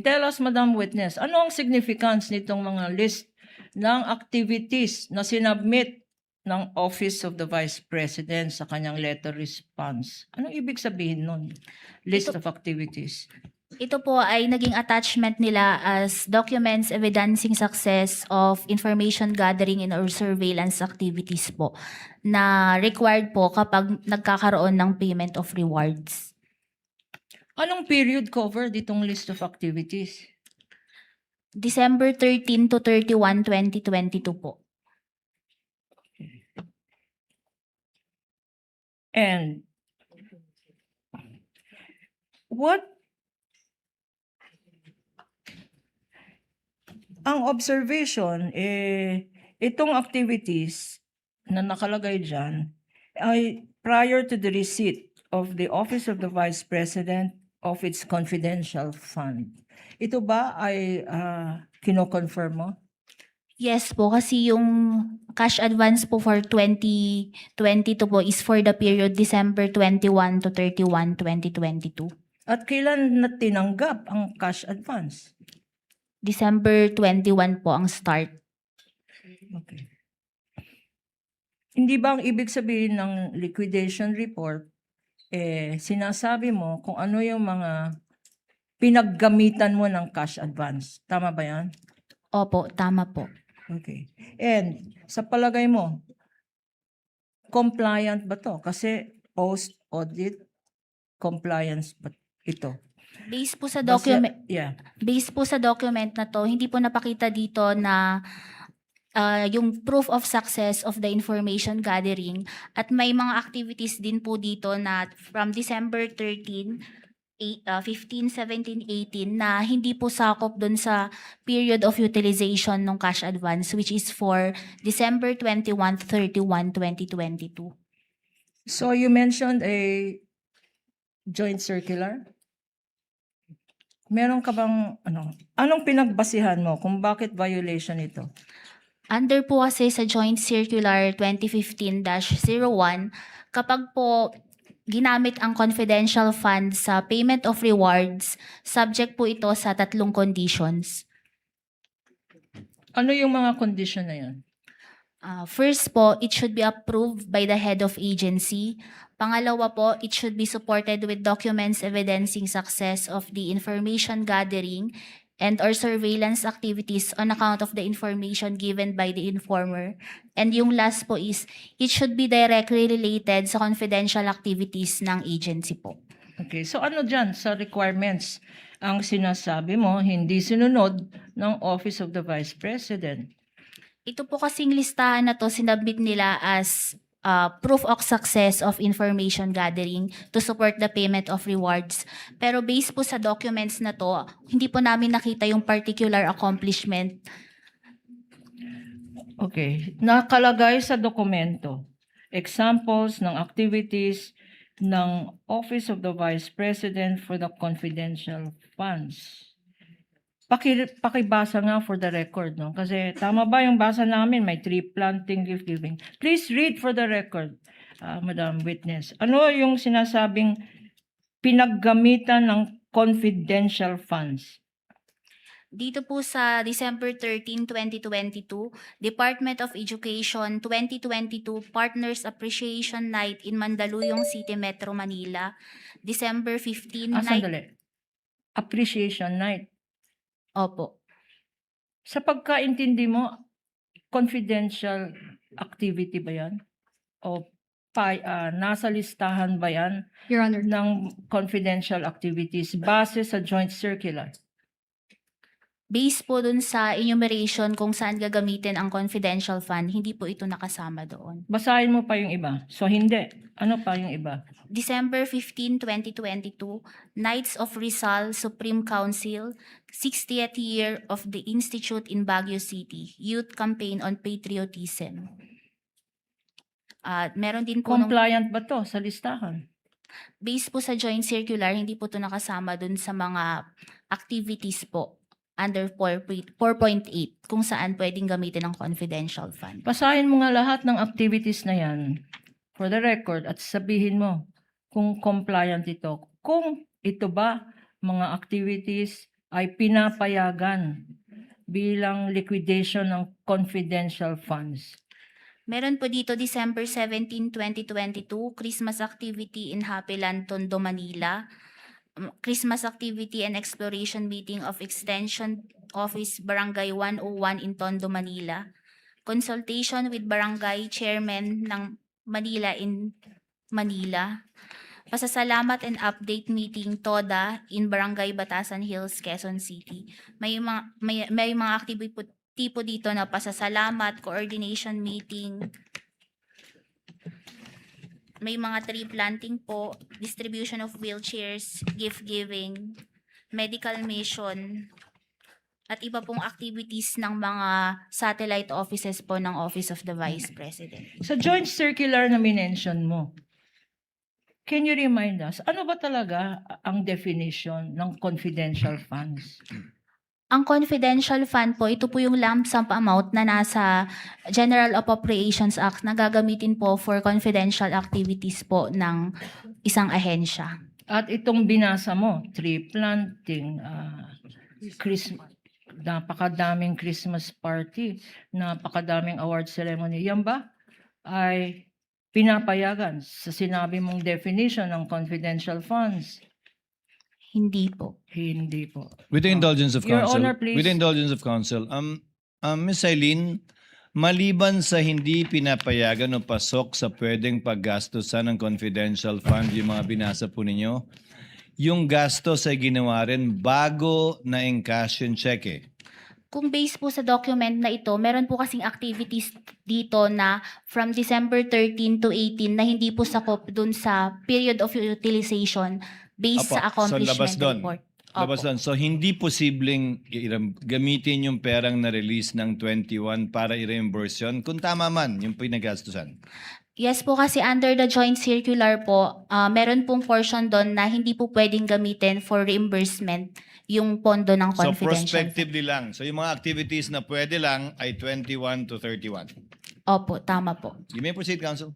Tell us, Madam Witness, ano ang significance nitong mga list ng activities na sinubmit ng Office of the Vice President sa kanyang letter response? Anong ibig sabihin nun? List of activities. Ito po ay naging attachment nila as documents evidencing success of information gathering and or surveillance activities po na required po kapag nagkakaroon ng payment of rewards. Anong period covered itong list of activities? December 13 to 31, 2022 po. And what ang observation, itong activities na nakalagay dyan ay prior to the receipt of the Office of the Vice President of its confidential fund. Ito ba ay kino-confirm mo? Yes po, kasi yung cash advance po for 2022 po is for the period December 21 to 31, 2022. At kailan na tinanggap ang cash advance? December 21 po ang start. Okay. Hindi ba ang ibig sabihin ng liquidation report, sinasabi mo kung ano yung mga pinaggamitan mo ng cash advance? Tama ba yan? Opo, tama po. Okay. And sa palagay mo, compliant ba to? Kasi post-audit compliance ba ito? Based po sa Basta- document, Yeah. based po sa document na to, hindi po napakita dito na yung proof of success of the information gathering at may mga activities din po dito na from December 13, 15, 17, 18 na hindi po sakop dun sa period of utilization ng cash advance which is for December 21, 31, 2022. So you mentioned a joint circular? Meron ka bang anong pinagbasihan mo kung bakit violation ito? Under po kasi sa Joint Circular 2015-01, kapag po ginamit ang confidential fund sa payment of rewards, subject po ito sa 3 conditions. Ano yung mga condition na yan? First po, it should be approved by the head of agency. Pangalawa po, it should be supported with documents evidencing success of the information gathering and or surveillance activities on account of the information given by the informer. And yung last po is, it should be directly related sa confidential activities ng agency po. Okay, so ano dyan sa requirements ang sinasabi mo hindi sinunod ng Office of the Vice President? Ito po kasing listahan na to, sinabit nila as proof of success of information gathering to support the payment of rewards. Pero based po sa documents na to, hindi po namin nakita yung particular accomplishment. Okay, nakalagay sa dokumento examples ng activities ng Office of the Vice President for the confidential funds. Pakibasa nga for the record, no? Kasi tama ba yung basa namin, may tree planting, gift giving. Please read for the record, Madam Witness. Ano yung sinasabing pinaggamitan ng confidential funds? Dito po sa December 13, 2022, Department of Education 2022 Partners Appreciation Night in Mandaluyong City, Metro Manila. December 15 night. Sandali. Appreciation night. Opo. Sa pagkaintindi mo, confidential activity ba yan? O nasa listahan ba yan Your Honor, ng confidential activities base sa joint circular? Based po dun sa enumeration kung saan gagamitin ang confidential fund, hindi po ito nakasama doon. Basahin mo pa yung iba. So hindi. Ano pa yung iba? December 15, 2022, Knights of Rizal Supreme Council, 60th year of the Institute in Baguio City, Youth Campaign on Patriotism. Meron din po Compliant ba to sa listahan? based po sa joint circular, hindi po ito nakasama dun sa mga activities po under 4.8 kung saan pwedeng gamitin ang confidential fund. Basahin mo nga lahat ng activities na yan for the record at sabihin mo kung compliant ito. Kung ito ba mga activities ay pinapayagan bilang liquidation ng confidential funds? Meron po dito December 17, 2022, Christmas activity in Happyland, Tondo, Manila. Christmas activity and exploration meeting of Extension Office Barangay 101 in Tondo, Manila. Consultation with Barangay Chairman ng Manila in Manila. Pasasalamat and update meeting TODA in Barangay Batasan Hills, Quezon City. May mga activity po dito na pasasalamat, coordination meeting, may mga tree planting po, distribution of wheelchairs, gift giving, medical mission, at iba pong activities ng mga satellite offices po ng Office of the Vice President. Sa joint circular na minention mo, can you remind us, ano ba talaga ang definition ng confidential funds? Ang confidential fund po, ito po yung lump sum amount na nasa General Appropriations Act na gagamitin po for confidential activities po ng isang ahensya. At itong binasa mo, tree planting, Christmas, napakadaming Christmas party, napakadaming award ceremony, yan ba ay pinapayagan sa sinabi mong definition ng confidential funds? Hindi po. Hindi po. With the indulgence of Your counsel. Honor, please. With the indulgence of counsel. Ms. Eileen, maliban sa hindi pinapayagan o pasok sa pwedeng paggastosan ng confidential fund, yung mga binasa po ninyo, yung gastos ay ginawa rin bago na encash yung cheque. Kung based po sa document na ito, meron po kasing activities dito na from December 13 to 18 na hindi po sakop dun sa period of utilization based Apo, sa accomplishment so labas doon. report. Labas Opo. doon. So hindi posibleng gamitin yung perang na-release ng 21 para i-reimburse yun kung tama man yung pinagastusan. Yes po, kasi under the joint circular po, meron pong portion doon na hindi po pwedeng gamitin for reimbursement yung pondo ng So confidential. prospectively lang. So yung mga activities na pwede lang ay 21 to 31. Opo, tama po. You may proceed, counsel.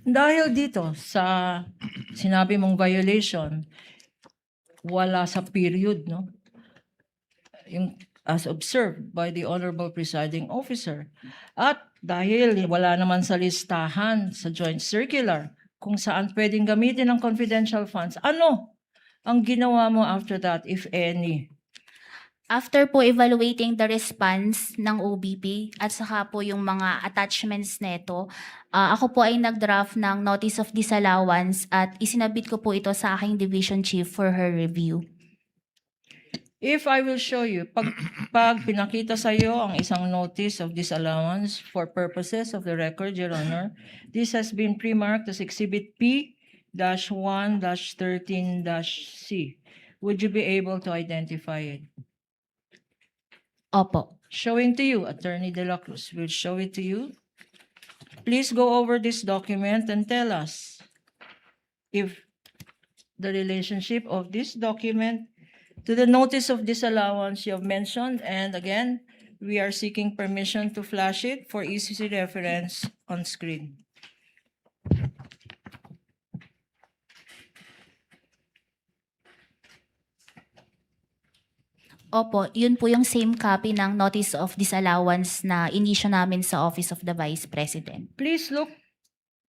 Dahil dito sa sinabi mong violation, wala sa period, no? Yung as observed by the Honorable Presiding Officer. At dahil wala naman sa listahan sa joint circular kung saan pwedeng gamitin ang confidential funds, ano ang ginawa mo after that, if any? After po evaluating the response ng OBP at saka po yung mga attachments neto, ako po ay nag-draft ng Notice of Disallowance at isinabit ko po ito sa aking Division Chief for her review. If I will show you, pag pinakita sa iyo ang isang notice of disallowance for purposes of the record, Your Honor, this has been pre-marked as Exhibit P-1-13-C. Would you be able to identify it? Opo. Showing to you, Attorney De La Cruz will show it to you. Please go over this document and tell us if the relationship of this document to the notice of disallowance you have mentioned, and again, we are seeking permission to flash it for easy reference on screen. Opo, yun po yung same copy ng Notice of Disallowance na inisyo namin sa Office of the Vice President. Please look,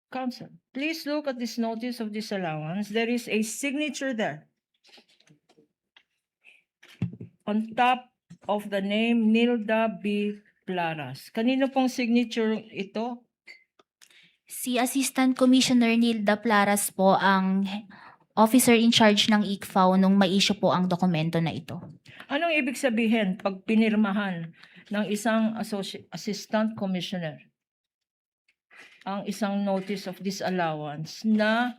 Counsel, please look at this notice of disallowance. There is a signature there. On top of the name Nilda B. Plaras. Kanino pong signature ito? Si Assistant Commissioner Nilda Plaras po ang officer in charge ng ICFAO nung ma-issue po ang dokumento na ito. Anong ibig sabihin pag pinirmahan ng isang assistant commissioner ang isang notice of disallowance na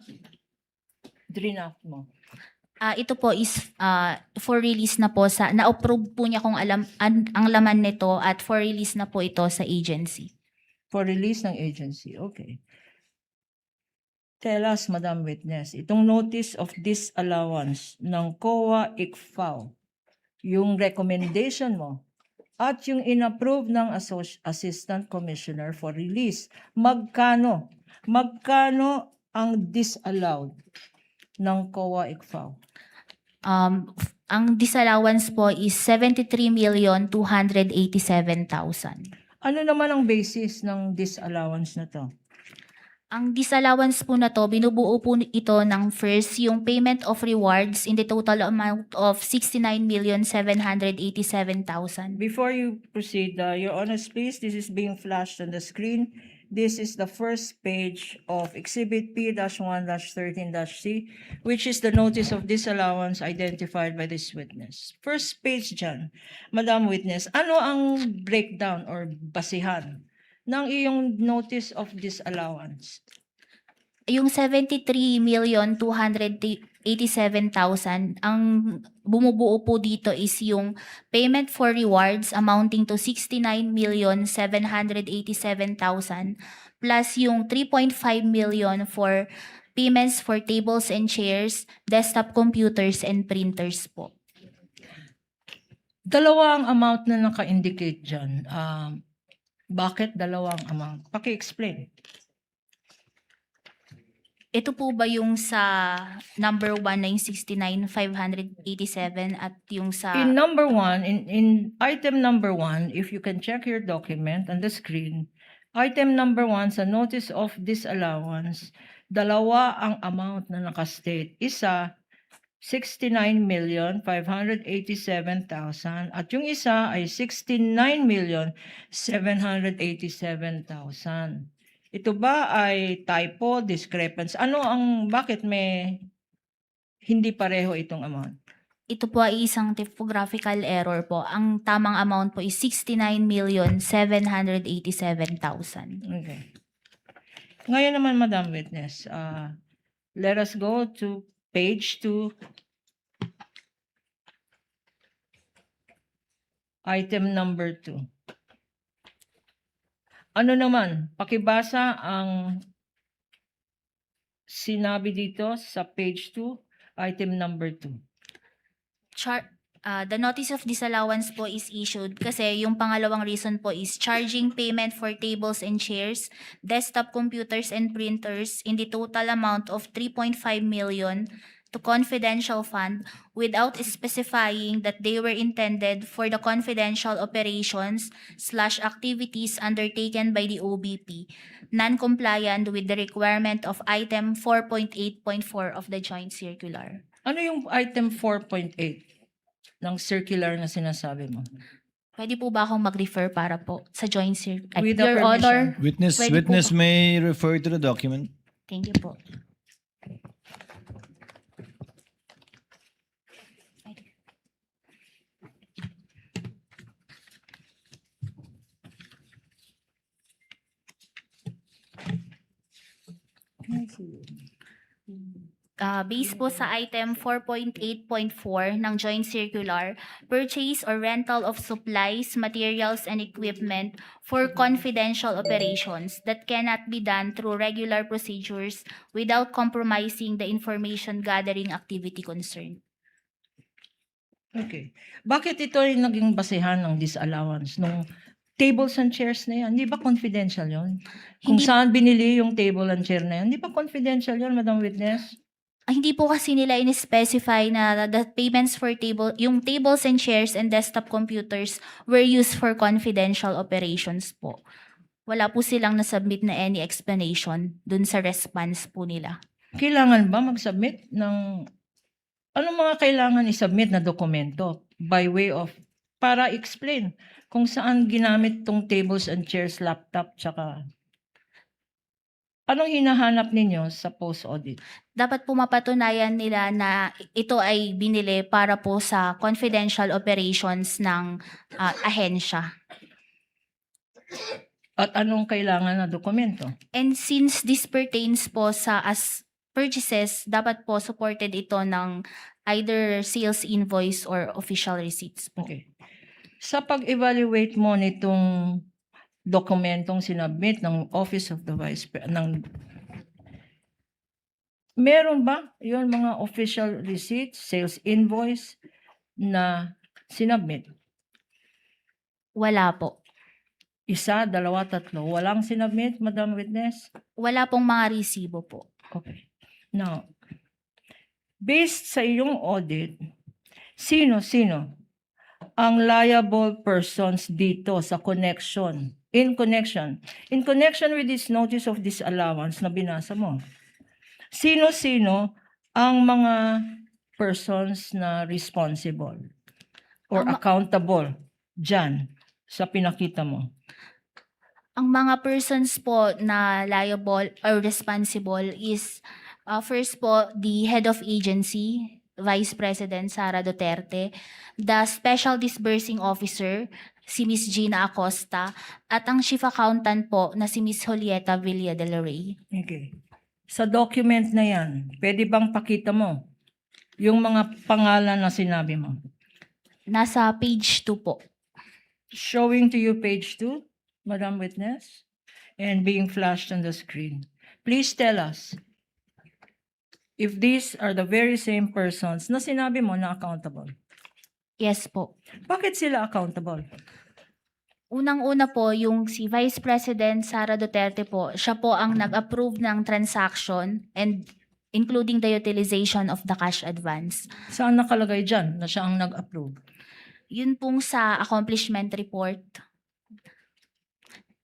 draft mo? Ito po is for release na po sa na-approve po niya kung ang laman nito at for release na po ito sa agency. For release ng agency, okay. Tell us, Madam Witness, itong notice of disallowance ng COA ICFAO, yung recommendation mo, at yung inapprove ng Assistant Commissioner for release, magkano? Magkano ang disallowed ng COA ICFAO? Ang disallowance po is 73,287,000. Ano naman ang basis ng disallowance na to? Ang disallowance po na to, binubuo po ito ng first, yung payment of rewards in the total amount of 69,787,000. Before you proceed, Your Honor, please, this is being flashed on the screen. This is the first page of Exhibit P-1-13-C, which is the notice of disallowance identified by this witness. First page dyan, Madam Witness, ano ang breakdown or basihan ng iyong notice of disallowance? Yung 73,287,000, ang bumubuo po dito is yung payment for rewards amounting to 69,787,000 plus yung 3.5 million for payments for tables and chairs, desktop computers, and printers po. Dalawa ang amount na naka-indicate dyan. Bakit dalawang amount? Paki-explain. Ito po ba yung sa number 1 na yung 69,587 at yung sa... In number one, in item number 1, if you can check your document on the screen, item number 1 sa notice of disallowance, dalawa ang amount na nakastate. Isa, 69,587,000 at yung isa ay 69,787,000. Ito ba ay typo, discrepancy? Bakit may hindi pareho itong amount? Ito po ay isang typographical error po. Ang tamang amount po is 69,787,000. Okay. Ngayon naman, Madam Witness, let us go to page 2, item number 2. Ano naman, pakibasa ang sinabi dito sa page 2, item number 2. The notice of disallowance po is issued kasi yung pangalawang reason po is charging payment for tables and chairs, desktop computers and printers in the total amount of 3.5 million to confidential fund without specifying that they were intended for the confidential operations/activities undertaken by the OBP, non-compliant with the requirement of item 4.8.4 of the joint circular. Ano yung item 4.8 ng circular na sinasabi mo? Pwede po ba akong mag-refer para po sa joint circular? With the Your permission. Honor, Witness, Pwede po witness may refer to the document. thank you po. Based po sa item 4.8.4 ng joint circular, purchase or rental of supplies, materials, and equipment for confidential operations that cannot be done through regular procedures without compromising the information gathering activity concerned. Okay. Bakit ito ay naging basehan ng disallowance nung tables and chairs na yan? Di ba confidential yon? Kung Hindi- saan binili yung table and chair na yan, di ba confidential yon, Madam Witness? Hindi po kasi nila in-specify na the payments for yung tables and chairs and desktop computers were used for confidential operations po. Wala po silang nasubmit na any explanation dun sa response po nila. Kailangan ba mag-submit ng... Anong mga kailangan i-submit na dokumento by way of... Para explain kung saan ginamit tong tables and chairs, laptop, tsaka... Anong hinahanap ninyo sa post-audit? Dapat po mapatunayan nila na ito ay binili para po sa confidential operations ng ahensya. At anong kailangan na dokumento? And since this pertains po sa as purchases, dapat po supported ito ng either sales invoice or official receipts po. Okay. Sa pag-evaluate mo nitong dokumentong sinabmit ng Office of the Vice President, meron ba yon mga official receipts, sales invoice na sinabmit? Wala po. Isa, dalawa, tatlo. Walang sinabmit, Madam Witness? Wala pong mga resibo po. Okay. Now, based sa iyong audit, Sino ang liable persons dito sa in connection with this notice of disallowance na binasa mo? Sino ang mga persons na responsible or Ang ma- accountable dyan sa pinakita mo? Ang mga persons po na liable or responsible is first po the head of agency, Vice President Sara Duterte, the Special Disbursing Officer, si Miss Gina Acosta, at ang Chief Accountant po na si Miss Julieta Villa del Rey. Okay. Sa document na yan, pwede bang pakita mo yung mga pangalan na sinabi mo? Nasa page 2 po. Showing to you page 2, Madam Witness, and being flashed on the screen. Please tell us if these are the very same persons na sinabi mo na accountable. Yes po. Bakit sila accountable? Unang-una po, yung si Vice President Sara Duterte po, siya po ang nag-approve ng transaction and including the utilization of the cash advance. Saan nakalagay dyan na siya ang nag-approve? Yun pong sa accomplishment report.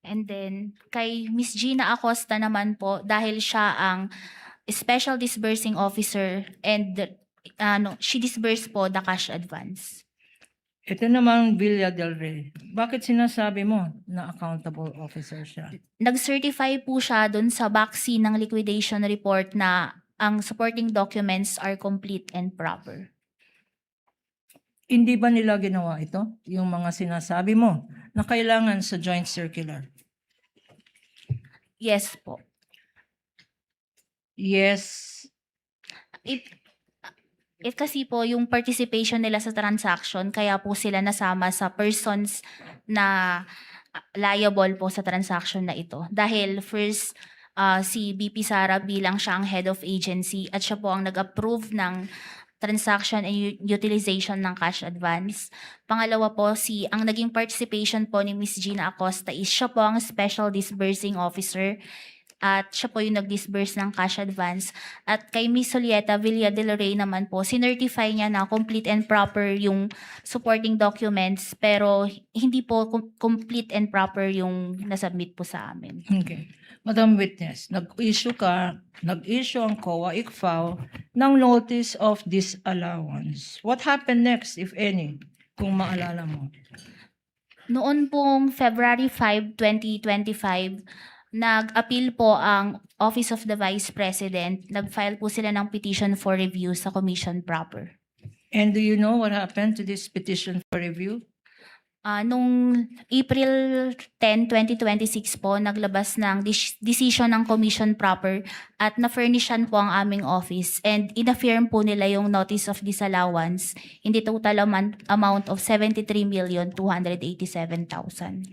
And then, kay Miss Gina Acosta naman po, dahil siya ang Special Disbursing Officer and she disbursed po the cash advance. Ito naman Villa del Rey. Bakit sinasabi mo na accountable officer siya? Nag-certify po siya dun sa backseat ng liquidation report na ang supporting documents are complete and proper. Hindi ba nila ginawa ito? Yung mga sinasabi mo na kailangan sa joint circular? Yes po. Yes. It kasi po yung participation nila sa transaction, kaya po sila nasama sa persons na liable po sa transaction na ito. Dahil first, si BP Sara bilang siya ang head of agency at siya po ang nag-approve ng transaction and utilization ng cash advance. Pangalawa po, ang naging participation po ni Miss Gina Acosta is siya po ang Special Disbursing Officer at siya po yung nag-disburse ng cash advance. At kay Miss Julieta Villa del Rey naman po, sinertify niya na complete and proper yung supporting documents pero hindi po complete and proper yung nasubmit po sa amin. Okay. Madam Witness, nag-issue ang COA ICFAO ng notice of disallowance. What happened next, if any, kung maalala mo? Noon pong February 5, 2025, nag-appeal po ang Office of the Vice President. Nag-file po sila ng petition for review sa Commission proper. And do you know what happened to this petition for review? Nung April 10, 2026 po, naglabas ng decision ng Commission proper at na-furnishan po ang aming office and in-affirm po nila yung notice of disallowance in the total amount of 73,287,000.